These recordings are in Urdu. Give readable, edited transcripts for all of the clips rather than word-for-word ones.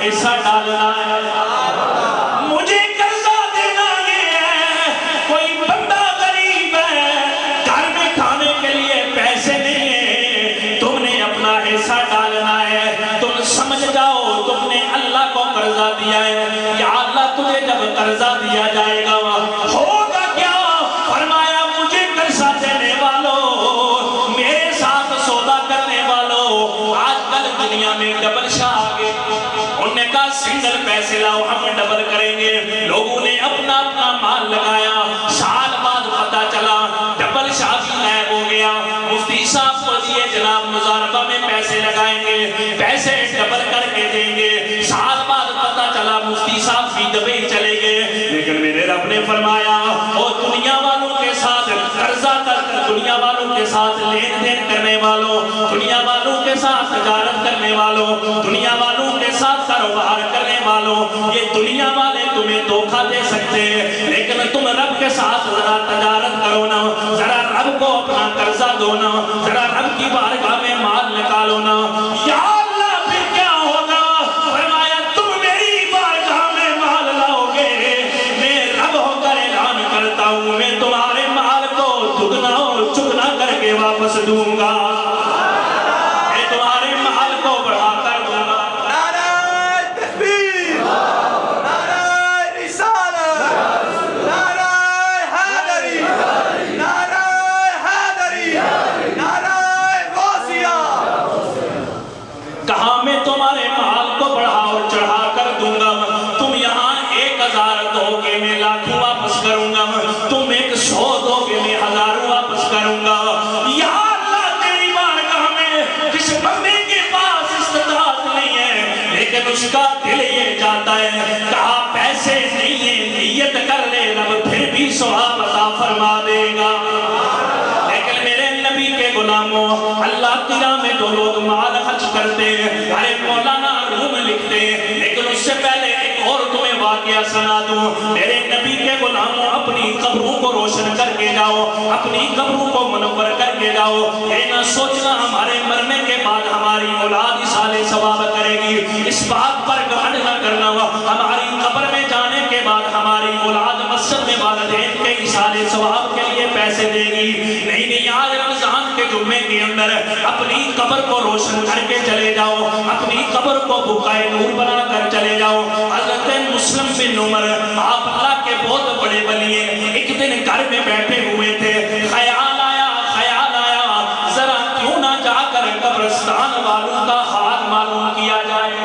حصہ ڈالنا ہے، مجھے قرضہ دینا یہ ہے۔ کوئی بندہ غریب ہے، گھر میں کھانے کے لیے پیسے نہیں ہیں، تم نے اپنا حصہ ڈالنا ہے۔ تم سمجھ جاؤ تم نے اللہ کو قرضہ دیا ہے، یا اللہ تجھے جب قرضہ دیا جائے گا ہوگا کیا؟ فرمایا مجھے قرضہ دینے والوں، میرے ساتھ سودا کرنے والوں، آج کل دنیا میں ڈبل شاہ آگے، انہوں نے کہا سنگل پیسے لاؤ ہم ڈبل کریں گے۔ لوگوں نے اپنا اپنا مال لگایا، سال بعد پتا چلا ڈبل شاہ بھی غائب ہو گیا۔ مفتی صاحب کو دیے جناب مزاربہ میں پیسے لگائیں گے، پیسے ڈبل کر کے دیں گے، سال بعد پتا چلا مفتی صاحب بھی دبئی چلے گئے۔ لیکن میرے رب نے فرمایا او دنیا والوں کے ساتھ قرضہ کر، دنیا والوں کے ساتھ لین دین کرنے والوں، دنیا والوں کے ساتھ تجارت کرنے والوں، دنیا والوں کے ساتھ کاروبار کرنے والوں، یہ دنیا والے تمہیں دھوکہ دے سکتے ہیں، لیکن تم رب کے ساتھ ذرا تجارت کرو نا، ذرا رب کو اپنا قرضہ دو نا، ذرا رب کی بارگاہ میں مال نکالو نا، یا اللہ پھر کیا ہوگا؟ فرمایا تم میری بارگاہ میں مال لاؤ گے، میں رب ہو کر اعلان کرتا ہوں میں تمہارے مال کو دگنا اور چگنا کر کے واپس دوں گا، میں تمہارے مال کو بڑھا کر دوں گا۔ نعرہ تکبیر، نعرہ رسالت، نعرہ حیدری، نعرہ حیدری، نعرہ غوثیہ۔ کہاں میں تمہارے مال کو بڑھا اور چڑھا کر دوں گا، تم یہاں 1000 دو گے میں لاکھوں واپس کروں گا، تم 100 دو گے میں 1000 واپس کروں گا۔ یا اللہ تیری بارگاہ میں جس بندے کے پاس استطاعت نہیں ہے لیکن اس کا دل یہ چاہتا ہے، کہا پیسے نہیں ہیں نیت کر لے، رب پھر بھی ثواب عطا فرما دے گا۔ لیکن میرے نبی کے غلاموں، اللہ کی راہ میں جو لوگ مال خرچ کرتے ہیں، ارے مولانا روم لکھتے ہیں، لیکن اس سے پہلے ایک اور تمہیں واقعہ سنا دوں۔ میرے نبی کے غلاموں اپنی قبروں کو روشن کر کے جاؤ، اپنی قبروں کو منور کر کے جاؤ، یہ نہ سوچنا ہمارے مرنے کے بعد ہماری اولاد اصالِ ثواب کرے گی، اس بات پر گھمنڈ نہ کرنا ہماری قبر میں جانے کے بعد ہماری اولاد مسجد میں والدین کے اصالِ ثواب کے لیے پیسے دے گی۔ نہیں نہیں، آج رمضان کے جمعے کے اندر اپنی قبر کو روشن کر کے چلے جاؤ، اپنی قبر کو بقائے نور بنا کر چلے جاؤ۔ حضرت مسلم بن عمر آپ اللہ کے بہت بڑے ولی ہیں، ایک دن گھر میں بیٹھے ہوئے تھے، خیال آیا ذرا کیوں نہ جا کر قبرستان والوں کا حال معلوم کیا جائے۔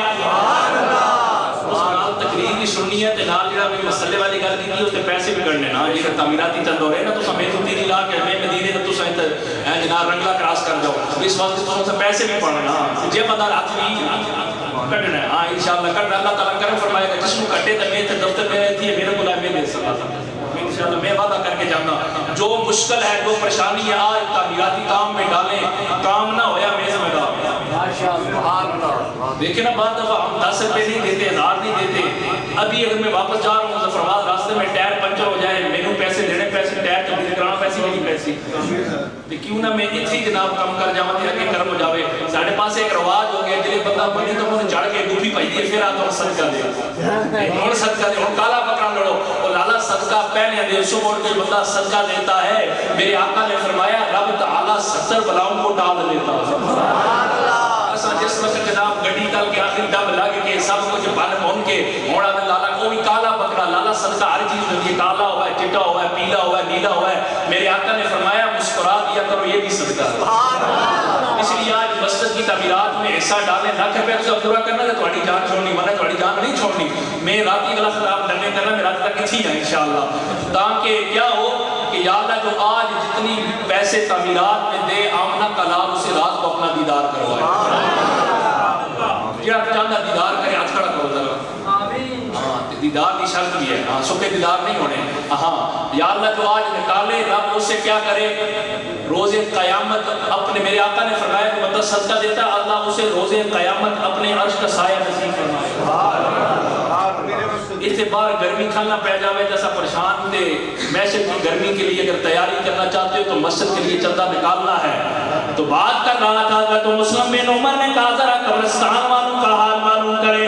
تقریر کی سننی ہے تے نال جڑا بھی مسئلے والی گل کی اس تے پیسے بھی کرنے نا، یہ تعمیراتی چند ہو رہے نا، تو سمیں تو تیری لا کے ہمیں مدینے تے تو سائیں جناب رنگلا کراس کر جاؤ، اس واسطے تو پیسے بھی پڑھنا، جے بندہ ہاتھ بھی کٹنا ہے، ہاں انشاءاللہ کٹنا، اللہ تعالیٰ کرم فرمائے گا، جس کو کٹے تے میں تے دفتر میں رہتی ہے میرے کو لائے میں دے سکتا تھا، انشاءاللہ میں وعدہ کر کے جانا، جو مشکل ہے جو پریشانی ہے آج تعمیراتی کام میں ڈالیں، کام نہ ہویا میں ذمہ دار۔ دیکھیں نا بعض دفعہ ہم 10 روپے نہیں دیتے، 1000 نہیں دیتے، ابھی اگر میں واپس جا رہا ہوں مظفرآباد راستے میں ٹائر پنچر ہو جائے، میں نے پیسے دینے، پیسے ٹائر تبدیل کرانا، پیسے نہیں پیسے، تو کیوں نہ میں اتھی جناب کم کر جاؤں تے اگے کرم ہو جاوے۔ ساڈے پاس ایک رواج ہو گیا جلے بندہ بنی تو مجھے چڑھ کے گوبھی پائی دی پھر آ تو صدقہ دے، ہوں صدقہ دے، ہوں کالا بکرا لڑو، اور لالا صدقہ پہلے دے سو موڑ کے بندہ صدقہ دیتا ہے، میرے آقا نے فرمایا رب تعالیٰ 70 بلاؤں کو ٹال دیتا ہے۔ جس وقت جناب گڑی کل کے آخری دم لگ کے سب کچھ بن بھون کے موڑا میں لالا کوئی کالا بکرا، لالا صدقہ ہر چیز ہوتی ہے، کالا ہوا ہے، چٹا ہوا ہے، پیلا ہوا ہے، نیلا ہوا ہے، میرے آقا نے فرمایا مسکرا دیا کرو یہ بھی صدقہ ہے۔ اس لیے آج مسجد کی تعمیرات میں حصہ ڈالیں، لاکھ روپے سے پورا کرنا ہے تھوڑی جان چھوڑنی، ورنہ تھوڑی جان نہیں چھوڑنی، میں راتی گلا خراب ڈرنے کرنا، میں رات تک کتھی ہیں انشاءاللہ، تاکہ کیا ہو کہ یا اللہ جو آج جتنی پیسے تعمیرات میں دے آمنہ کا لال اسے رات کو اپنا دیدار کروائے، جڑا چاہتا دیدار کرے ہاتھ کھڑا کرو ذرا، دیدار کی شرط بھی ہے، سکے دیدار نہیں ہونے، ہاں یا اللہ جو آج نکالے رب اس سے کیا کرے، روز قیامت اپنے، میرے آقا نے فرمایا کہ بندہ صدقہ دیتا اللہ اسے روز قیامت اپنے عرش کا سایہ نصیب فرمائے۔ اس سے باہر گرمی کھانا پہ جاوے جیسا پریشان تھے، میشن کی گرمی کے لیے اگر تیاری کرنا چاہتے ہو تو مسجد کے لیے چندہ نکالنا ہے، تو بات کر رہا تھا تو مسلم بن عمر نے کہا ذرا قبرستان والوں کا حال معلوم کرے،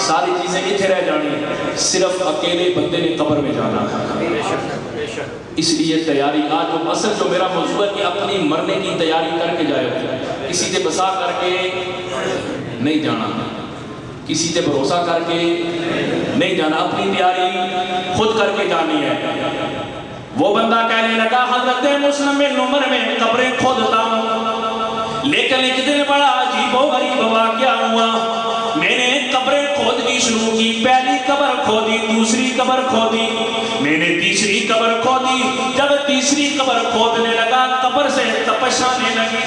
ساری چیزیں اتنے رہ جانی، صرف اکیلے بندے نے قبر میں جانا ہے۔ اس لیے تیاری آج جو اصل جو میرا موضوع ہے کہ اپنی مرنے کی تیاری کر کے جائے، کسی تے بسا کر کے نہیں جانا، کسی تے بھروسہ کر کے نہیں جانا، اپنی تیاری خود کر کے جانی ہے۔ وہ بندہ کہنے لگا حضرت مسلم بن عمر میں قبریں کھودتا ہوں، لیکن ایک دن بڑا عجیب و غریب واقعہ ہوا، میں نے قبریں کھودنی شروع کی، پہلی قبر کھودی، دوسری قبر کھودی، میں نے تیسری قبر کھودی، جب تیسری قبر کھودنے لگا قبر سے تپش آنے لگی،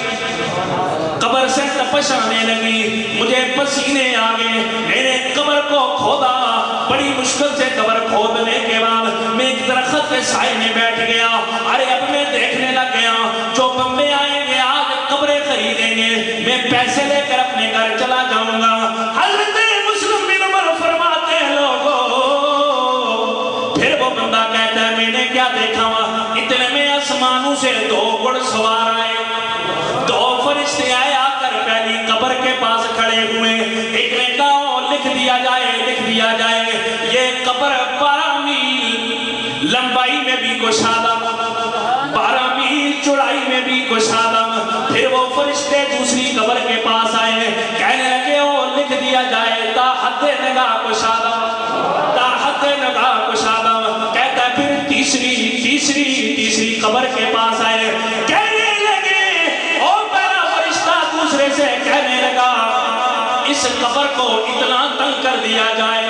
قبر سے تپش آنے لگی، مجھے پسینے آ گئے، میں نے قبر کو کھودا، بڑی مشکل سے قبر کھودنے کے بعد میں ایک درخت کے سائے میں بیٹھ گیا، ارے اب میں دیکھنے لگ گیا جو بندے آئیں گے آج قبریں خریدیں گے، میں پیسے لے کر اپنے گھر چلا جاؤں گا۔ حضرت مسلم بن عمر فرماتے ہیں لوگوں، پھر وہ بندہ کہتا ہے میں نے کیا دیکھا ہوا، اتنے میں آسمانوں سے دو گھڑ سوار آئے، دو فرشتے آئے، آ کر پہلی قبر کے پاس کھڑے ہوئے، ایک نے کہا لکھ دیا جائے یہ قبر 12 میل لمبائی میں بھی گشادہ، 12 میل چوڑائی میں بھی گشادہ۔ پھر وہ فرشتے دوسری قبر کے پاس آئے، کہنے لگے لکھ دیا جائے تا حد نگاہ گشادہ، تا حد نگاہ گشادہ۔ کہتا ہے پھر تیسری قبر کے پاس آئے، کہنے لگے پہلا فرشتہ دوسرے سے کہنے لگا اس قبر کو اتنا تنگ کر دیا جائے،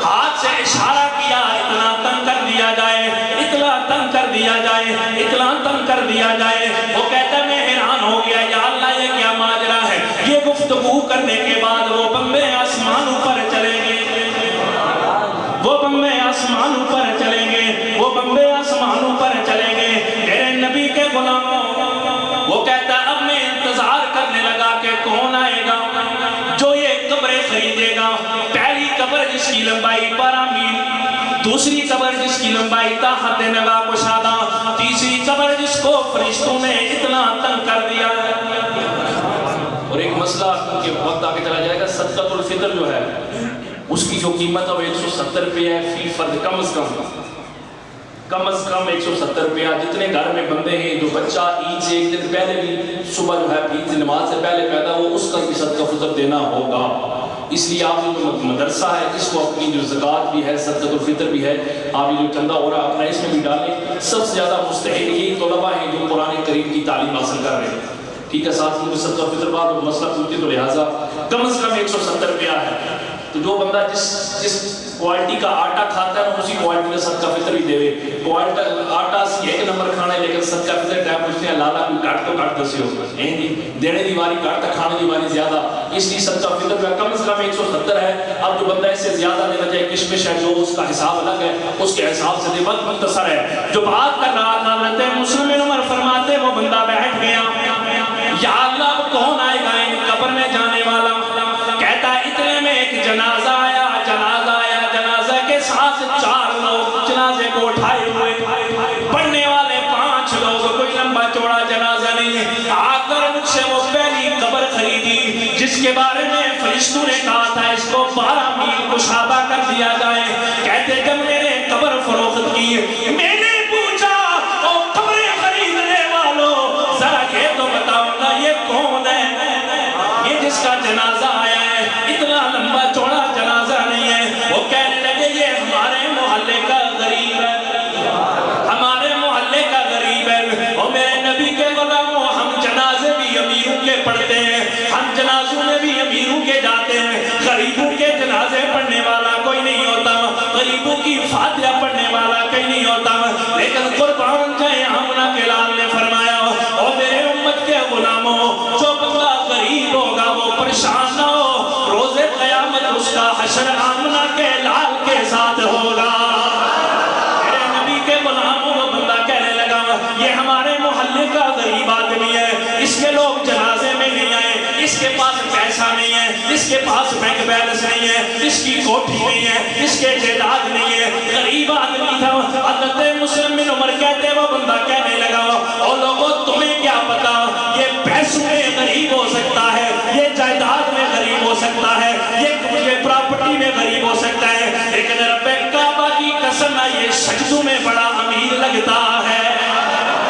ہاتھ سے اشارہ کیا، اتنا تنگ کر دیا جائے، اتنا تنگ کر دیا جائے، اتنا تنگ کر دیا جائے۔ وہ کہتا ہے میں حیران ہو گیا، یا اللہ یہ کیا ماجرا ہے۔ یہ گفتگو کرنے کے بعد وہ بندے آسمانوں پر چلیں گے، وہ بندے آسمانوں پر چلیں گے، وہ بندے آسمانوں پر چلیں گے، میرے نبی کے غلاموں۔ وہ کہتا ہے اب میں انتظار کرنے لگا کہ کون آئے گا جو یہ قبریں خریدے گا۔ پہلی قبر جس کی لمبائی 12 میل، دوسری قبر جس کی لمبائی تا حد نگاہ گشادہ، تیسری قبر جس کو فرشتوں نے اتنا تنگ کر دیا۔ اور ایک مسئلہ کہ وقت آگے چلا جائے گا، صدقۃ الفطر جو ہے اس کی جو قیمت ہے وہ 170 روپے ہے فی فرد، کم از کم 170 روپیہ۔ جتنے گھر میں بندے ہیں جو بچہ عید سے ایک دن پہلے بھی صبح جو ہے عید کی نماز سے پہلے پیدا ہو، اس کا بھی صدقہ فطر دینا ہوگا۔ اس لیے آپ جو مدرسہ ہے اس کو اپنی جو زکوٰۃ بھی ہے، صدقۃ الفطر بھی ہے، آپ یہ جو چندہ ہو رہا ہے اپنا اس میں بھی ڈالیں۔ سب سے زیادہ مستحق یہی طلباء ہیں جو قرآن کریم کی تعلیم حاصل کر رہے ہیں، ٹھیک ہے۔ ساتھ میں صدقہ فطر بعد وہ مسئلہ پوچھتے تو لہٰذا کم از کم 170 روپیہ ہے۔ تو جو بندہ جس کوالٹی کا آٹا کھاتا ہے اسی کوالٹی کا صدقہ فطر بھی دے۔ آٹا سی ایک نمبر کھانا ہے لیکن صدقہ فطر ٹائم پوچھتے ہیں لالا کوئی کٹ تو کٹ دسی ہو، دینے دی باری کٹ تو کھانے دی باری زیادہ، اس لیے صدقہ فطر جو کم از کم 170 ہے۔ اب جو بندہ اس سے زیادہ دینا چاہے کشمش ہے جو اس کا حساب الگ ہے، اس کے حساب سے دے، وقت مختصر ہے۔ جو بات کر رہا تھا حضرت مسلم بن عمر فرماتے وہ بندہ بیٹھ گیا، یا اللہ کون آئے گا ان قبر میں جانے والا؟ کہتا ہے اتنے میں ایک جنازہ آیا، جنازہ کے ساتھ 4 لوگ جنازے کو اٹھائے ہوئے، پڑھنے والے 5 لوگ، کوئی لمبا چوڑا جنازہ نہیں۔ آ کر مجھ سے وہ پہلی قبر خریدی جس کے بارے میں فرشتوں نے کہا تھا اس کو 12 میل گشادہ کر دیا جائے۔ کہتے جب میں نے قبر فروخت کی، میں نے پوچھا او قبریں خریدنے والوں ذرا یہ تو بتاؤ گا یہ کون ہے؟ یہ جس کا جنازہ آیا ہے اتنا لمبا چوڑا جنازہ نہیں ہے۔ وہ کہنے لگے یہ ہمارے محلے کا غریب ہے، ہمارے محلے کا غریب ہے۔ اور میرے نبی کے غلاموں ہم جنازے بھی امیروں کے پڑھتے ہیں، ہم جنازوں میں بھی امیروں کے جاتے ہیں، غریبوں کے جنازے پڑھنے والا کوئی نہیں ہوتا، غریبوں کی فاتحہ پڑھنے والا کوئی نہیں ہوتا۔ لیکن قربان جائے آمنہ کے لال نے فرمایا اور میرے امت کے غلاموں جو بندہ غریب ہوگا وہ پریشان نہ ہو، روز قیامت اس کا حشر آمنہ کے لال کے ساتھ ہوگا۔ میرے نبی کے غلاموں وہ بندہ کہنے لگا یہ ہمارے محلے کا غریب آدمی ہے، اس کے لوگ جنازے میں نہیں آئے، اس کے پاس پیسہ نہیں ہے، اس کے پاس بینک بیلنس نہیں ہے، اس کی کوٹھی نہیں ہے، اس کے جائیداد نہیں ہے، غریب آدمی تھا۔ حضرت مسلم بن عمر کہتے وہ بندہ کہنے لگا اور لوگوں تمہیں کیا پتا یہ پیسوں میں غریب ہو سکتا ہے، یہ جائیداد میں غریب ہو سکتا ہے، یہ پراپرٹی میں غریب ہو سکتا ہے، لیکن رب کعبہ کی قسم ہے یہ سجدوں میں بڑا امیر لگتا ہے،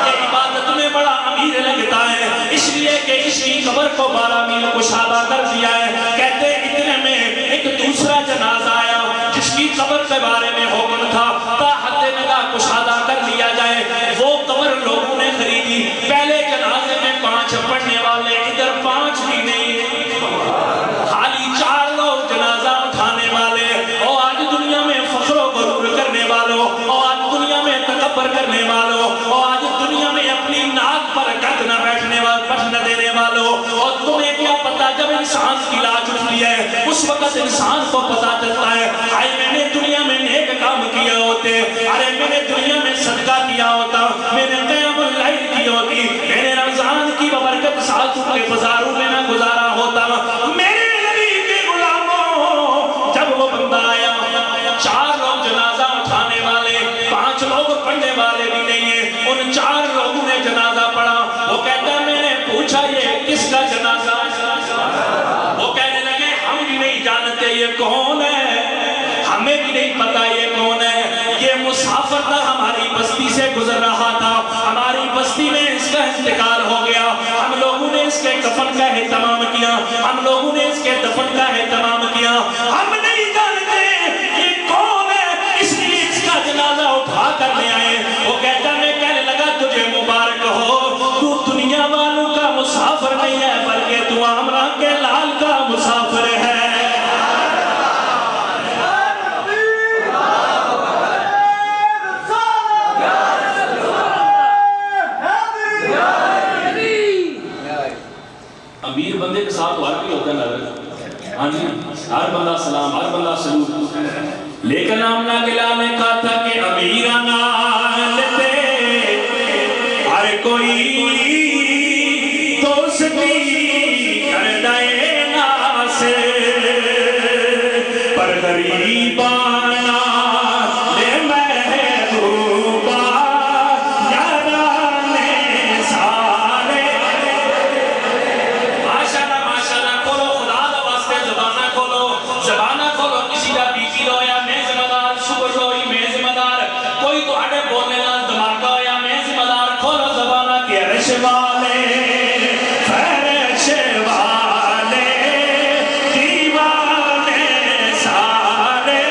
یہ عبادت میں بڑا امیر لگتا ہے، اس لیے کہ اس کی قبر کو 12 میل کشادہ کر دیا ہے۔ کہتے اتنے میں ایک دوسرا جنازہ آیا جس کی قبر کے بارے میں حکم تھا تا حد نگاہ کشادہ کر لیا جائے، وہ قبر لوگوں نے خریدی۔ پہلے جنازے میں 5 پڑھنے والے، ادھر 5 بھی نہیں، خالی 4 لوگ جنازہ اٹھانے والے۔ اور آج دنیا میں فخر و غرور کرنے والوں، اور آج دنیا میں تکبر کرنے والوں، اور آج دنیا میں اپنی ناک پر گرد نہ بیٹھنے والوں، پٹھ نہ دینے والوں۔ اور تمہیں کیا پتا جب انسان کی لاش اٹھتی ہے اس وقت انسان کو پتا چلتا ہے آئے میں نے دنیا میں نیک کام کیا ہوتے، ارے میں نے دنیا میں صدقہ کیا ہوتا، میں نے قیام اللیل کی ہوتی، میں نے رمضان کی ببرکت ساتھ کے بازاروں میں نہ گزارا ہوتا۔ میرے نبی کے غلاموں جب وہ بندہ آیا، 4 لوگ جنازہ اٹھانے والے، 5 لوگ پڑھنے والے بھی نہیں ہیں، ان 4 لوگوں نے جنازہ پڑھا۔ وہ کہتا ہے میں نے پوچھا یہ کس کا جنازہ؟ وہ کہنے لگے ہم بھی نہیں جانتے یہ کون ہے، ہمیں بھی نہیں پتا یہ کون ہے، یہ مسافر تھا، ہماری بستی سے گزر رہا تھا، ہماری بستی میں اس کا انتقال ہو گیا، ہم لوگوں نے اس کے کفن کا اہتمام کیا، ہم لوگوں نے اس کے دفن کا اہتمام کیا، ہم نہیں جانتے یہ کون ہے، اس لیے اس کا جنازہ اٹھا کر لے آئے۔ وہ کہتا میں کہنے لگا تجھے مبارک ہو، تو دنیا والوں کا مسافر نہیں ہے بلکہ تو عامرہ کے لال کا مسافر ہے۔ امیر بندے کے ساتھ وار کی ہوتا ہے، ہاں جی، ہر بندہ سلام، ہر بندہ سلوٹ، لیکن آمنہ کے لال نے کہا تھا کہ امیرانہ لیتے ہر کوئی دوستی کر دائے ناسے، پر غریبانہ لے محبوبہ یارانے سارے۔ ماشاءاللہ ماشاءاللہ، کھولو خدا دا واسطے زبانہ کھولو، زبانہ کھولو، کسی دا بی پی لو یا میں ذمہ دار، شکر ہوئی میں ذمہ دار، کوئی تو آڑے بولنے نال دماغا ہو یا میں ذمہ دار، کھولو زبانہ کے عرش والے فرش والے دیوانے سارے،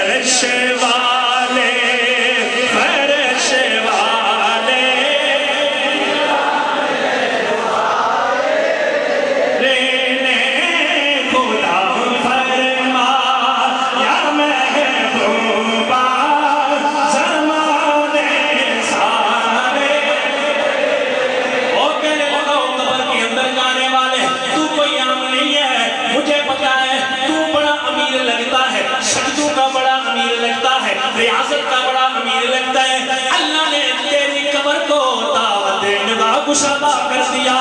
عرش والے فرش والے رینے خدا فرما یا محبوبہ زمانے سارے۔ اور کہنے لگا قبر کے اندر جانے والے تو کوئی عام نہیں ہے، مجھے پتا ہے تو بڑا امیر لگتا ہے، سجدوں کا بڑا امیر لگتا ہے، ریاضت کا بڑا امیر لگتا ہے، اللہ نے تیری قبر کو دعوت نگاہ گشادہ کر دیا۔